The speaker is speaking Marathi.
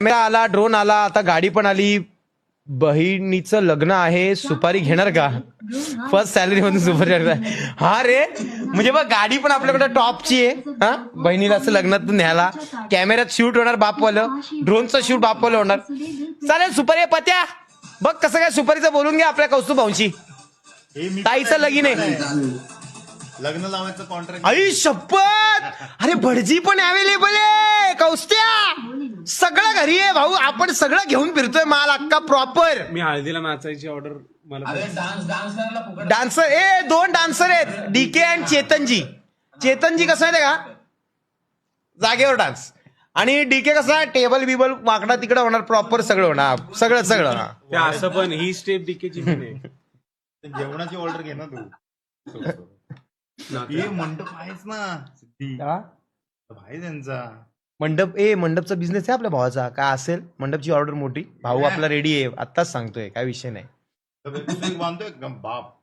कॅमेरा आला, ड्रोन आला, आता गाडी पण आली. बहिणीचं लग्न आहे, सुपारी घेणार का? फर्स्ट सॅलरी मधून सुपारी. हा रे, म्हणजे बघ गाडी पण आपल्याकडे टॉपची आहे. हा, बहिणीला असं लग्नातून न्यायला, कॅमेऱ्यात शूट होणार बापवालं, ड्रोनचं शूट बापवालं होणार. चालेल, सुपारी पत्या बघ कसं काय सुपारीचं बोलून घ्या आपल्या कौस्तुभ भाऊंशी. ताईचं लगीन आहे, लग्न लावायचं कॉन्ट्रॅक्ट. आई शपथ. अरे भटजी पण अवेलेबल आहे कौस्त्या, सगळं घरी आहे भाऊ. आपण सगळं घेऊन फिरतोय माल अक्का प्रॉपर. मी हळदीला नाचायची ऑर्डर मला डान्सर 2 डान्सर आहेत, डीके अँड चेतनजी. चेतनजी कसं आहे का जागेवर डान्स, आणि डीके कसा टेबल बिबल वाकडा तिकडे होणार, प्रॉपर सगळं होणार, सगळं सगळं. ते असं पण ही स्टेप डीकेची पण आहे. जेवणाची ऑर्डर घे ना तू. हे मंडप आहेच ना सिद्धी, भाई त्यांचा मंडपचा बिझनेस आहे आपल्या भावाचा. काय असेल मंडपची ऑर्डर मोठी, भाऊ आपला रेडी आहे, आत्ताच सांगतोय, काय विषय नाही. बांधतोय बाप